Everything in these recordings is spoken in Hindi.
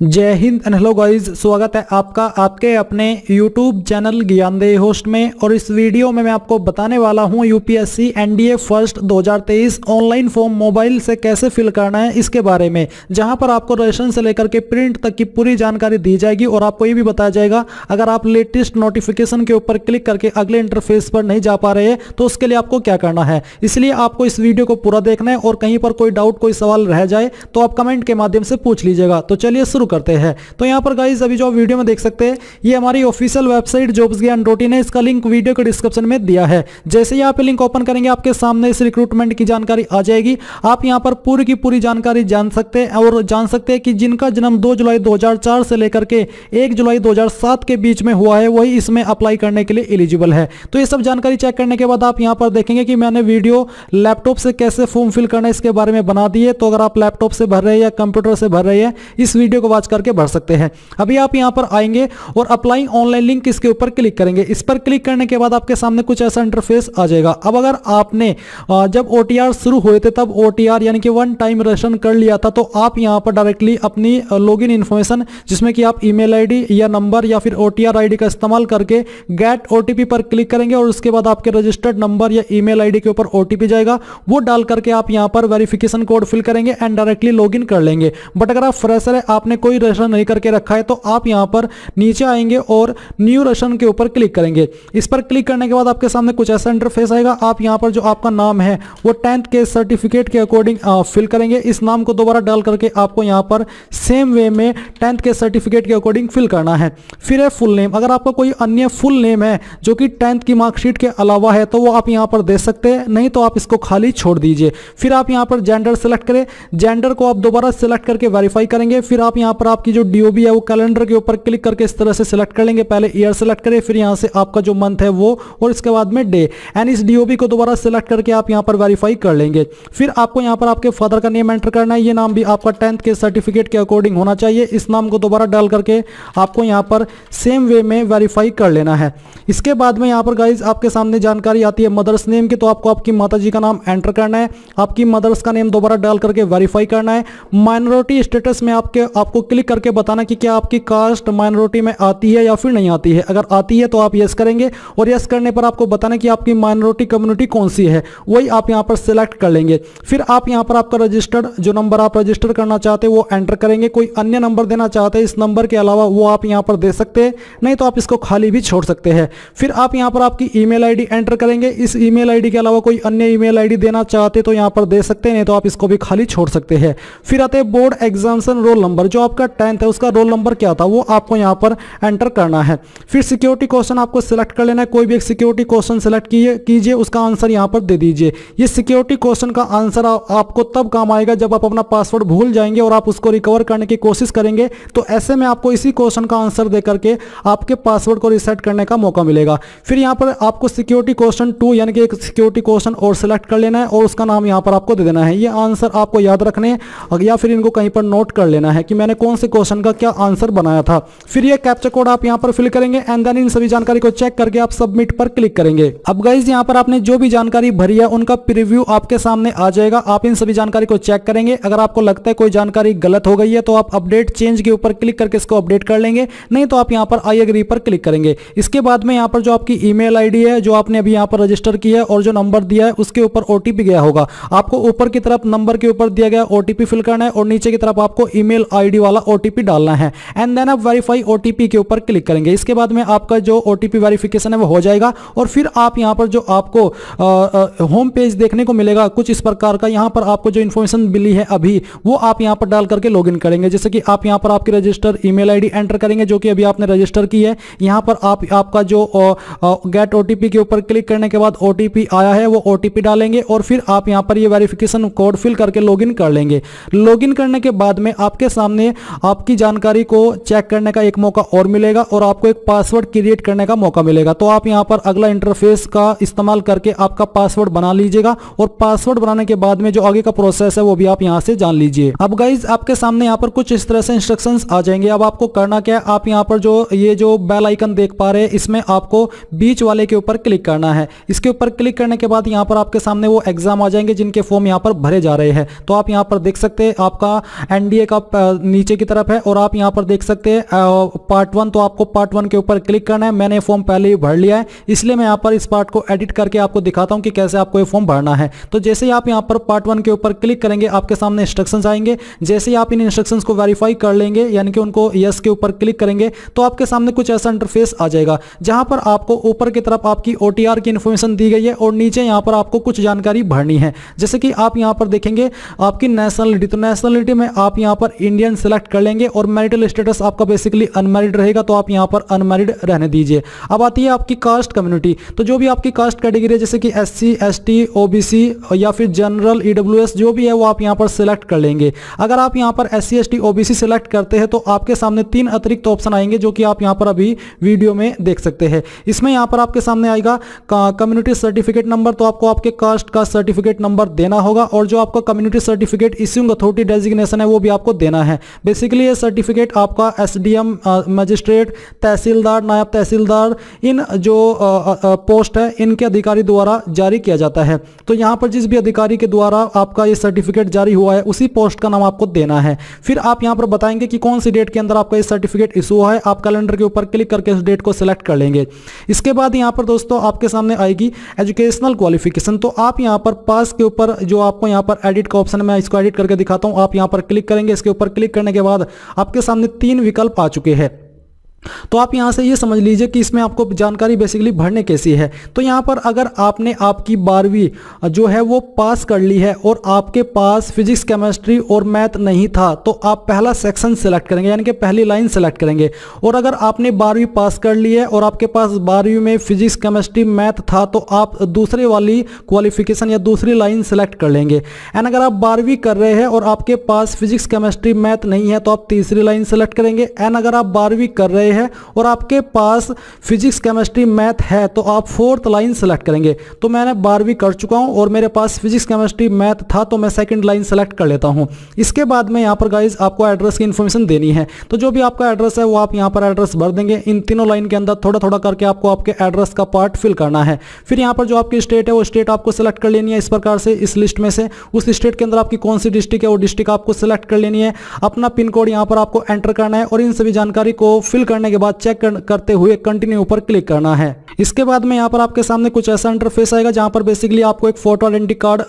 जय हिंद एंड हेलो गाइस, स्वागत है आपका आपके अपने YouTube चैनल ज्ञानदेह होस्ट में। और इस वीडियो में मैं आपको बताने वाला हूं UPSC NDA first 2023 online form mobile से कैसे फिल करना है इसके बारे में, जहां पर आपको रजिस्ट्रेशन से लेकर के प्रिंट तक की पूरी जानकारी दी जाएगी और आपको ये भी बताया जाएगा अगर आप लेटेस्ट नोटिफिकेशन के ऊपर क्लिक करके अगले इंटरफेस पर नहीं जा पा रहे हैं तो उसके लिए आपको क्या करना है। इसलिए आपको इस वीडियो को पूरा देखना है और कहीं पर कोई डाउट कोई सवाल रह जाए तो आप कमेंट के माध्यम से पूछ लीजिएगा। तो चलिए शुरू करते हैं। तो यहां पर गाइस अभी जो आप वीडियो में देख सकते हैं ये हमारी ऑफिशियल वेबसाइट jobsgyan.in है। इसका लिंक वीडियो के डिस्क्रिप्शन में दिया है। जैसे ही आप लिंक ओपन करेंगे आपके सामने इस रिक्रूटमेंट की जानकारी आ जाएगी। आप यहां पर पूरी की पूरी जानकारी जान सकते हैं और जान सकते हैं कि जिनका जन्म 2 जुलाई 2004 से लेकर के 1 जुलाई 2007 के बीच में हुआ है वही इसमें अप्लाई करने के लिए एलिजिबल है। तो ये सब जानकारी चेक करने के बाद आप यहां पर देखेंगे कि मैंने वीडियो लैपटॉप से कैसे फॉर्म फिल करना है इसके बारे में बना दी है। तो अगर आप लैपटॉप से भर रहे हैं या कंप्यूटर से भर रहे हैं इस वीडियो को वॉच करके भर सकते हैं। अभी आप यहां पर आएंगे और अप्लाई ऑनलाइन लिंक इसके ऊपर क्लिक करेंगे। इस पर क्लिक करने के बाद आपके सामने कुछ ऐसा इंटरफेस आ जाएगा। अब अगर आपने जब ओटीआर शुरू हुए थे तब ओटीआर यानी कि वन टाइम रजिस्ट्रेशन कर लिया था तो आप यहां पर डायरेक्टली अपनी लॉगिन इन्फॉर्मेशन जिसमें कि आप ईमेल आईडी या नंबर या फिर ओटीआर आईडी का इस्तेमाल करके गेट ओटीपी पर क्लिक करेंगे और उसके बाद आपके रजिस्टर्ड नंबर या ईमेल आईडी के ऊपर ओटीपी जाएगा। वो डाल करके आप यहां पर वेरिफिकेशन कोड फिल करेंगे एंड डायरेक्टली लॉगिन कर लेंगे। बट अगर आप फ्रेशर है आपने कोई रजिस्ट्रेशन नहीं करके रखा है तो आप यहां पर नीचे आएंगे और न्यू रजिस्ट्रेशन के ऊपर क्लिक करेंगे। इस पर क्लिक करने के बाद आपके सामने कुछ ऐसा इंटरफेस आएगा। आप यहां पर जो आपका नाम है वो 10th के सर्टिफिकेट के अकॉर्डिंग फिल करेंगे। इस नाम को दोबारा डाल करके आपको यहां पर सेम वे में 10th के सर्टिफिकेट के अकॉर्डिंग फिल करना है। फिर है फुल नेम। अगर आपका कोई अन्य फुल नेम है जो कि 10th की मार्कशीट के अलावा है तो वो आप यहां पर दे सकते हैं, नहीं तो आप इसको खाली छोड़ दीजिए। फिर आप यहां पर जेंडर सेलेक्ट करें। जेंडर को आप दोबारा सेलेक्ट करके वेरीफाई करेंगे। फिर आप यहां पर आपकी जो डीओबी है वो कैलेंडर के ऊपर क्लिक करके इस तरह से सिलेक्ट कर लेंगे। पहले ईयर सेलेक्ट करें, फिर यहां से आपका जो मंथ है वो और इसके बाद में डे एंड इस डीओबी को दोबारा सिलेक्ट करके आप यहां पर वेरीफाई कर लेंगे। फिर आपको यहां पर आपके फादर का नेम एंटर करना है। ये नाम भी आपका 10th के सर्टिफिकेट के अकॉर्डिंग होना चाहिए। इस नाम को दोबारा डाल करके आपको यहां पर सेम वे में वेरीफाई कर लेना है। इसके बाद में यहां पर गाइज आपके सामने जानकारी आती है मदर्स नेम की। तो आपको आपकी माता जी का नाम एंटर करना है, आपकी मदर्स का नेम दोबारा डाल करके वेरीफाई करना है। माइनॉरिटी स्टेटस में आपको क्लिक करके बताना कि क्या आपकी कास्ट माइनॉरिटी में आती है या फिर नहीं आती है। अगर आती है तो आप यस करेंगे और यस करने पर आपको बताना कि आपकी माइनॉरिटी कम्युनिटी कौन सी है, वही आप यहां पर सिलेक्ट कर लेंगे। फिर आप यहां पर आपका रजिस्टर्ड जो नंबर आप रजिस्टर करना चाहते हैं वो एंटर करेंगे। कोई अन्य नंबर देना चाहते हैं इस नंबर के अलावा वो आप यहां पर दे सकते हैं, नहीं तो आप इसको खाली भी छोड़ सकते हैं। फिर आप यहां पर आपकी ईमेल आईडी एंटर करेंगे। इस ईमेल आईडी के अलावा कोई अन्य ईमेल आईडी देना चाहते तो यहां पर दे सकते हैं, नहीं तो आप इसको भी खाली छोड़ सकते हैं। फिर आते हैं बोर्ड एग्जामिनेशन रोल नंबर। जो आपका 10th है उसका रोल नंबर क्या था वो आपको यहां पर एंटर करना है। फिर सिक्योरिटी क्वेश्चन आपको सिलेक्ट कर लेना है। कोई भी एक सिक्योरिटी क्वेश्चन सिलेक्ट कीजिए, उसका आंसर यहां पर दे दीजिए। ये सिक्योरिटी क्वेश्चन का आंसर आपको तब काम आएगा जब आप अपना पासवर्ड भूल जाएंगे और आप उसको रिकवर करने की कोशिश करेंगे। तो ऐसे में आपको इसी क्वेश्चन का आंसर दे करके आपके पासवर्ड को रीसेट करने का मौका मिलेगा। फिर यहां पर आपको सिक्योरिटी क्वेश्चन 2 यानी कि एक सिक्योरिटी क्वेश्चन और सिलेक्ट कर लेना है और उसका नाम यहां पर आपको दे देना है। ये आंसर आपको याद रखने या फिर इनको कहीं पर नोट कर लेना है कि मैंने कौन से क्वेश्चन का क्या आंसर बनाया था। फिर ये कैप्चा कोड आप यहां पर फिल करेंगे एंड देन इन सभी जानकारी को चेक करके आप सबमिट पर क्लिक करेंगे। अब गाइस यहां पर आपने जो भी जानकारी भरी है उनका प्रीव्यू आपके सामने आ जाएगा। आप इन सभी जानकारी को चेक करेंगे। अगर आपको लगता है कोई जानकारी गलत हो गई है तो आप अपडेट चेंज के ऊपर क्लिक करके इसको अपडेट कर लेंगे, नहीं तो आप यहां पर आई एग्री पर क्लिक करेंगे। इसके बाद में यहां पर जो आपकी ईमेल आईडी है जो आपने अभी यहां पर रजिस्टर की है और जो नंबर दिया है उसके ऊपर ओटीपी गया होगा। आपको ऊपर की तरफ नंबर के ऊपर दिया गया ओटीपी फिल करना है और नीचे की तरफ आपको ईमेल आईडी वाला ओटीपी डालना है एंड देन आप वेरीफाई ओटीपी के ऊपर क्लिक करेंगे। इसके बाद में आपका जो ओटीपी वेरिफिकेशन है वो हो जाएगा और फिर आप यहां पर जो आपको होम पेज देखने को मिलेगा कुछ इस प्रकार का। यहां पर आपको जो इन्फॉर्मेशन मिली है अभी वो आप यहां पर डाल करके लॉगिन करेंगे। जैसे कि आप यहां पर आपकी रजिस्टर ईमेल आईडी एंटर करेंगे जो कि अभी आपने रजिस्टर की है। यहां पर आपका जो गेट ओटीपी के ऊपर क्लिक करने के बाद ओटीपी आया है वो ओटीपी डालेंगे और फिर आप यहां पर ये वेरिफिकेशन कोड फिल करके लॉगिन कर लेंगे। लॉगिन करने के बाद में आपके सामने आपकी जानकारी को चेक करने का एक मौका और मिलेगा और आपको एक पासवर्ड क्रिएट करने का मौका मिलेगा। तो आप यहां पर अगला इंटरफेस का इस्तेमाल करके आपका पासवर्ड बना लीजिएगा और पासवर्ड बनाने के बाद में जो आगे का प्रोसेस है वो भी आप यहां से जान लीजिए। अब गाइज आपके सामने यहां पर कुछ इस तरह से इंस्ट्रक्शंस आ जाएंगे। अब आपको करना क्या है, आप यहां पर जो ये जो बेल आइकन देख पा रहे हैं इसमें आपको बीच वाले के ऊपर क्लिक करना है। इसके ऊपर क्लिक करने के बाद यहां पर आपके सामने वो एग्जाम आ जाएंगे जिनके फॉर्म यहां पर भरे जा रहे हैं। तो आप यहां पर देख सकते हैं आपका एनडीए का नीचे नीचे की तरफ है और आप यहाँ पर देख सकते हैं पार्ट 1, तो आपको पार्ट 1 के ऊपर क्लिक करना है। मैंने फॉर्म पहले ही भर लिया है, इसलिए मैं यहाँ पर इस पार्ट को एडिट करके आपको दिखाता हूँ कि कैसे आपको ये फॉर्म भरना है। तो जैसे ही आप यहाँ पर पार्ट 1 के ऊपर क्लिक करेंगे आपके सामने इंस्ट्रक्शंस आएंगे। जैसे ही आप इन इंस्ट्रक्शंस को वेरीफाई कर लेंगे यानी कि उनको यस के ऊपर क्लिक करेंगे तो आपके सामने कुछ ऐसा इंटरफेस आ जाएगा जहां पर आपको ऊपर की तरफ आपकी OTR की इन्फॉर्मेशन दी गई है और नीचे यहाँ पर आपको कुछ जानकारी भरनी है। जैसे कि आप यहाँ पर देखेंगे आपकी नेशनलिटी, तो नेशनलिटी में आप यहाँ पर इंडियन सेलेक्ट कर लेंगे और मैरिटल स्टेटस आपका बेसिकली अनमैरिड रहेगा, तो आप यहाँ पर अनमैरिड रहने दीजिए। अब आती है आपकी कास्ट कम्युनिटी, तो जो भी आपकी कास्ट कैटेगरी है जैसे कि SC ST OBC या फिर जनरल EWS जो भी है वो आप यहाँ पर सिलेक्ट कर लेंगे। अगर आप यहाँ पर SC ST OBC सिलेक्ट करते हैं तो आपके सामने 3 अतिरिक्त ऑप्शन आएंगे जो कि आप यहाँ पर अभी वीडियो में देख सकते हैं। इसमें यहाँ पर आपके सामने आएगा कम्युनिटी सर्टिफिकेट नंबर, तो आपको आपके कास्ट का सर्टिफिकेट नंबर देना होगा और जो आपका community certificate issuing authority designation है वो भी आपको देना है। बेसिकली ये सर्टिफिकेट आपका SDM मजिस्ट्रेट, तहसीलदार, नायब तहसीलदार, इन जो पोस्ट है इनके अधिकारी द्वारा जारी किया जाता है। तो यहाँ पर जिस भी अधिकारी के द्वारा आपका ये सर्टिफिकेट जारी हुआ है उसी पोस्ट का नाम आपको देना है। फिर आप यहाँ पर बताएंगे कि कौन सी डेट के अंदर आपका ये सर्टिफिकेट इशू हुआ है। आप कैलेंडर के ऊपर क्लिक करके उस डेट को सिलेक्ट कर लेंगे। इसके बाद यहाँ पर दोस्तों आपके सामने आएगी एजुकेशनल क्वालिफिकेशन, तो आप यहाँ पर पास के ऊपर जो आपको यहाँ पर एडिट का ऑप्शन है, मैं इसको एडिट करके दिखाता हूँ। आप यहाँ पर क्लिक करेंगे, इसके ऊपर क्लिक करने के बाद आपके सामने 3 विकल्प आ चुके हैं। तो आप यहां से ये समझ लीजिए कि इसमें आपको जानकारी बेसिकली भरने कैसी है। तो यहां पर अगर आपने आपकी 12वीं जो है वो पास कर ली है और आपके पास फिजिक्स, केमिस्ट्री और मैथ नहीं था तो आप पहला सेक्शन सेलेक्ट करेंगे यानी कि पहली लाइन सेलेक्ट करेंगे। और अगर आपने 12वीं पास कर ली है और आपके पास 12वीं में फिजिक्स, केमिस्ट्री, मैथ था तो आप दूसरे वाली क्वालिफिकेशन या दूसरी लाइन सेलेक्ट कर लेंगे। एंड अगर आप 12वीं कर रहे हैं और आपके पास फिजिक्स, केमिस्ट्री, मैथ नहीं है तो आप तीसरी लाइन सेलेक्ट करेंगे। एंड अगर आप 12वीं कर रहे है और आपके पास फिजिक्स, केमिस्ट्री, मैथ है तो आप 4th लाइन सेलेक्ट करेंगे। तो मैंने 12वीं कर चुका हूं और मेरे पास फिजिक्स, केमिस्ट्री, मैथ था तो मैं 2nd लाइन सेलेक्ट कर लेता हूं। इसके बाद में यहां पर गाइज आपको एड्रेस की इंफॉर्मेशन देनी है, तो जो भी आपका एड्रेस है वो आप यहां पर एड्रेस भर देंगे। इन तीनों लाइन के अंदर थोड़ा थोड़ा करके आपको आपके एड्रेस का पार्ट फिल करना है। फिर यहां पर जो आपकी स्टेट है वो स्टेट आपको सेलेक्ट कर लेनी है इस प्रकार से, इस लिस्ट में से उस स्टेट के अंदर आपकी कौन सी डिस्ट्रिक्ट है वो डिस्ट्रिक्ट आपको सेलेक्ट कर लेनी है। अपना पिन कोड यहां पर आपको एंटर करना है और इन सभी जानकारी को फिल करने के बाद चेक करते हुए कंटिन्यू पर क्लिक करना है। इसके बाद में यहाँ पर आपके सामने कुछ ऐसा इंटरफेस आएगा जहां पर बेसिकली आपको एक फोटो आइडेंटिटी कार्ड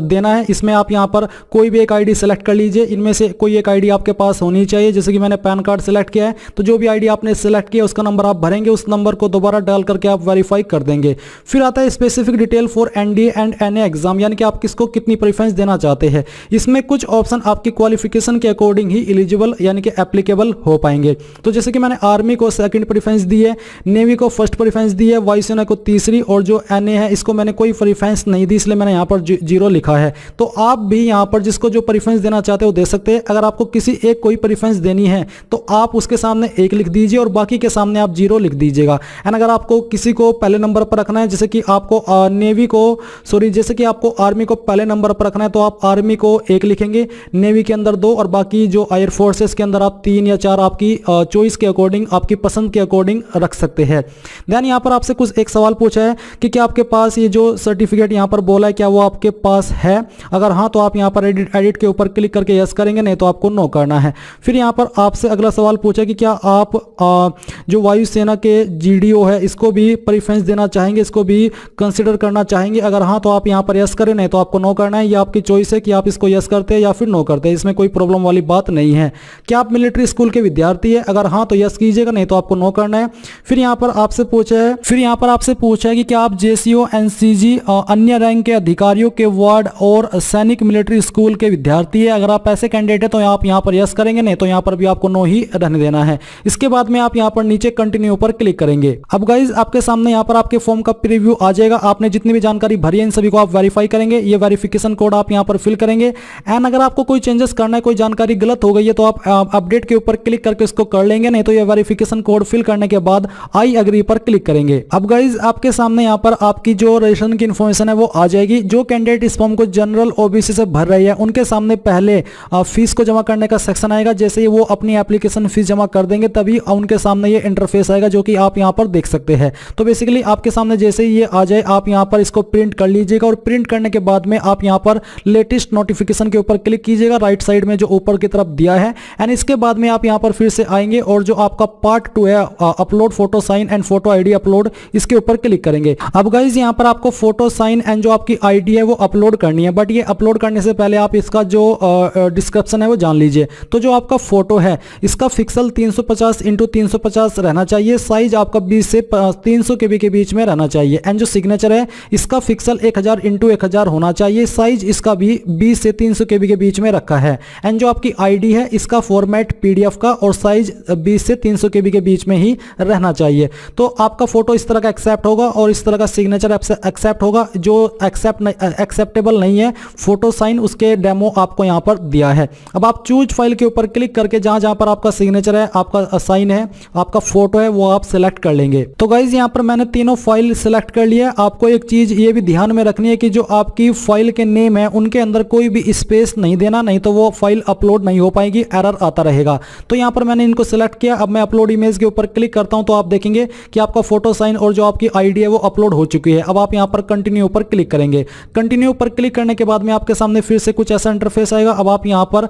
देना है। इसमें आप यहाँ पर कोई भी एक आईडी सेलेक्ट कर लीजिए, इनमें से कोई एक आईडी आपके पास होनी चाहिए। जैसे कि मैंने पैन कार्ड सेलेक्ट किया है तो जो भी आईडी आपने सेलेक्ट किया उसका नंबर आप भरेंगे, उस नंबर को दोबारा डाल करके आप वेरीफाई कर देंगे। फिर आता है specific detail for NDA and NA exam, यानी कि आप किसको कितनी प्रेफरेंस देना चाहते हैं। इसमें कुछ ऑप्शन आपकी क्वालिफिकेशन के अकॉर्डिंग ही एलिजिबल यानी कि एप्लीकेबल हो पाएंगे। तो जैसे कि मैंने आर्मी को 2nd प्रेफरेंस दी है, नेवी को 1st प्रेफरेंस दी है, वायुसेना को 3री और जो NA है इसको मैंने कोई प्रेफरेंस नहीं दी इसलिए मैंने यहाँ पर 0 लिखा है। तो आप भी यहाँ पर जिसको जो प्रेफरेंस देना चाहते हो दे सकते हैं। अगर आपको किसी एक कोई प्रेफरेंस देनी है तो आप उसके सामने 1 लिख दीजिए और बाकी के सामने आप 0 लिख दीजिएगा। एंड अगर आपको किसी को पहले नंबर पर रखना है, जैसे कि आपको नेवी को जैसे कि आपको आर्मी को पहले नंबर पर रखना है तो आप आर्मी को 1 लिखेंगे, नेवी के अंदर 2 और बाकी जो एयर फोर्सेस के अंदर आप 3 या 4 आपकी चॉइस के अकॉर्डिंग, आपकी पसंद के अकॉर्डिंग रख सकते हैं। देन यहाँ पर आपसे कुछ एक सवाल पूछा है कि क्या आपके पास ये जो सर्टिफिकेट यहाँ पर बोला है क्या वो आपके पास है। अगर हाँ तो आप यहाँ पर एडिट के ऊपर क्लिक करके यस करेंगे, नहीं तो आपको नो करना है। फिर यहाँ पर आपसे अगला सवाल पूछा कि क्या आप जो वायुसेना के GDO है इसको भी प्रेफरेंस देना चाहेंगे, इसको भी कंसिडर करना चाहेंगे। अगर हाँ तो आप यहाँ पर यस करें, नहीं तो आपको नो करना है। ये आपकी चॉइस है कि आप इसको यस करते हैं या फिर नो करते हैं, इसमें कोई प्रॉब्लम वाली बात नहीं है। क्या आप मिलिट्री स्कूल के विद्यार्थी है, अगर हाँ तो यस कीजिएगा, नहीं तो आपको नो करना है। फिर यहाँ पर आपसे पूछा है कि क्या आप JCO NCG अन्य रैंक के अधिकारियों के वार्ड और सैनिक मिलिट्री स्कूल के विद्यार्थी है। अगर आप ऐसे कैंडिडेट है तो आप यहाँ पर यस करेंगे, नहीं तो यहाँ पर भी आपको नो ही रहने देना है। इसके बाद में आप यहाँ पर नीचे कंटिन्यू पर क्लिक करेंगे। अब गाइज आपके सामने यहाँ पर आपके फॉर्म का प्रीव्यू आ जाएगा। आपने जितनी भी जानकारी भरी है इन सभी को आप वेरीफाई करेंगे। ये वेरिफिकेशन कोड आप यहाँ पर फिल करेंगे। एंड अगर आपको कोई चेंजेस करना है, कोई जानकारी गलत हो गई है तो आप अपडेट के ऊपर क्लिक करके इसको कर लेंगे, नहीं तो ये वेरिफिकेशन कोड फिल करने के बाद आई एग्री पर क्लिक करेंगे। अब गाइज आपके सामने यहाँ पर आपकी जो रजिस्ट्रेशन की इन्फॉर्मेशन है वो आ जाएगी। जो कैंडिडेट इस फॉर्म को जनरल ओबीसी से भर रही है उनके सामने पहले फीस को जमा करने का सेक्शन आएगा। जैसे ही वो अपनी एप्लीकेशन फीस जमा कर देंगे तभी उनके सामने ये इंटरफेस आएगा जो कि आप यहाँ पर देख सकते हैं। तो बेसिकली आपके सामने जैसे ही ये आ जाए आप यहाँ पर इसको प्रिंट कर लीजिएगा और प्रिंट करने के बाद में आप यहाँ पर लेटेस्ट नोटिफिकेशन के ऊपर क्लिक कीजिएगा राइट साइड में जो ऊपर की तरफ दिया है। एंड इसके बाद में आप यहाँ पर फिर से आएंगे और जो आपका पार्ट 2 है upload photo sign and photo ID upload, इसके ऊपर क्लिक करेंगे। अब गाइज यहाँ पर आपको फोटो साइन एंड जो आपकी आईडी है वो अपलोड करनी है, बट ये अपलोड करने से पहले आप इसका जो डिस्क्रिप्शन है वो जान लीजिए। तो जो आपका फोटो है इसका पिक्सल 350 × 350 रहना चाहिए, साइज आपका 20 से 300 KB के बीच में रहना चाहिए। एंड जो सिग्नेचर है इसका पिक्सल 1000 × 1000 होना चाहिए, साइज इसका भी 20 से 300 KB के बीच में रखा है। एंड जो आपकी आईडी है इसका फॉर्मेट PDF का और साइज 20 से 300 KB के बीच में ही रहना चाहिए। तो आपका फोटो इस तरह का एक्सेप्ट होगा और इस तरह का सिग्नेचर एक्सेप्ट होगा। जो एक्सेप्टेबल नहीं है फोटो साइन उसके डेमो आपको यहाँ पर दिया है। अब आप चूज फाइल के ऊपर क्लिक करके जहां जहां पर आपका सिग्नेचर है, आपका साइन है, आपका फोटो है, वो आप सिलेक्ट कर लेंगे। तो गाइज यहाँ पर मैंने तीनों फाइल सिलेक्ट कर लिया है। आपको एक चीज ये भी ध्यान में रखनी है कि जो आपकी फाइल के नेम है उनके अंदर कोई भी स्पेस नहीं देना, नहीं तो वो फाइल अपलोड नहीं हो पाएगी, एरर आता रहेगा। तो यहाँ पर मैंने इनको सिलेक्ट किया। अब मैं अपलोड इमेज के ऊपर क्लिक करता हूं तो आप देखेंगे कि आपका फोटो साइन और जो आपकी आईडी है वो अपलोड हो चुकी है। अब आप यहाँ पर कंटिन्यू पर क्लिक करेंगे। कंटिन्यू पर क्लिक करने के बाद में आपके सामने फिर से कुछ ऐसा इंटरफेस आएगा। अब आप यहाँ पर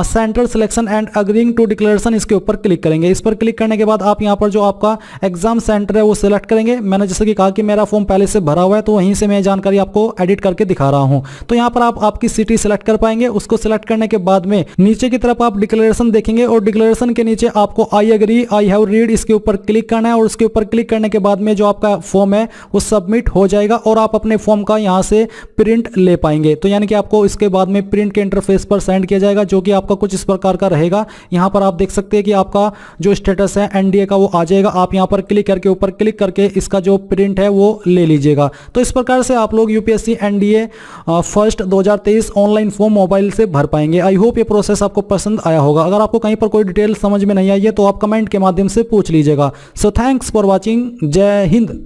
centre selection and agreeing to declaration इसके ऊपर क्लिक करेंगे। इस पर क्लिक करने के बाद आप यहाँ पर जो आपका एग्जाम सेंटर है वो सिलेक्ट करेंगे। मैंने जैसे कि कहा कि मेरा फॉर्म पहले से भरा हुआ है तो वहीं से मैं जानकारी आपको एडिट करके दिखा रहा हूं। तो यहाँ पर आप आपकी सिटी सिलेक्ट कर पाएंगे। उसको सिलेक्ट करने के बाद में नीचे की तरफ आप डिक्लेरेशन देखेंगे और डिक्लेरेशन के नीचे आपको I agree, I have read इसके ऊपर क्लिक करना है और उसके ऊपर क्लिक करने के बाद में जो आपका फॉर्म है वो सबमिट हो जाएगा और आप अपने फॉर्म का यहाँ से प्रिंट ले पाएंगे। तो यानी कि आपको इसके बाद में प्रिंट के इंटरफेस पर सेंड किया जाएगा जो कि आपका कुछ इस प्रकार का रहेगा। यहाँ पर आप देख सकते हैं कि आपका जो स्टेटस है एनडीए का वो आ जाएगा। आप यहाँ पर क्लिक करके ऊपर क्लिक करके इसका जो प्रिंट है वो ले लीजिएगा। तो इस प्रकार से आप लोग UPSC NDA first 2023 online form mobile से भर पाएंगे। आई होप ये प्रोसेस आपको पसंद आया होगा। अगर आपको कहीं पर कोई डिटेल समझ में नहीं आई है तो आप कमेंट के माध्यम से पूछ लीजिएगा। So thanks for watching. जय हिंद।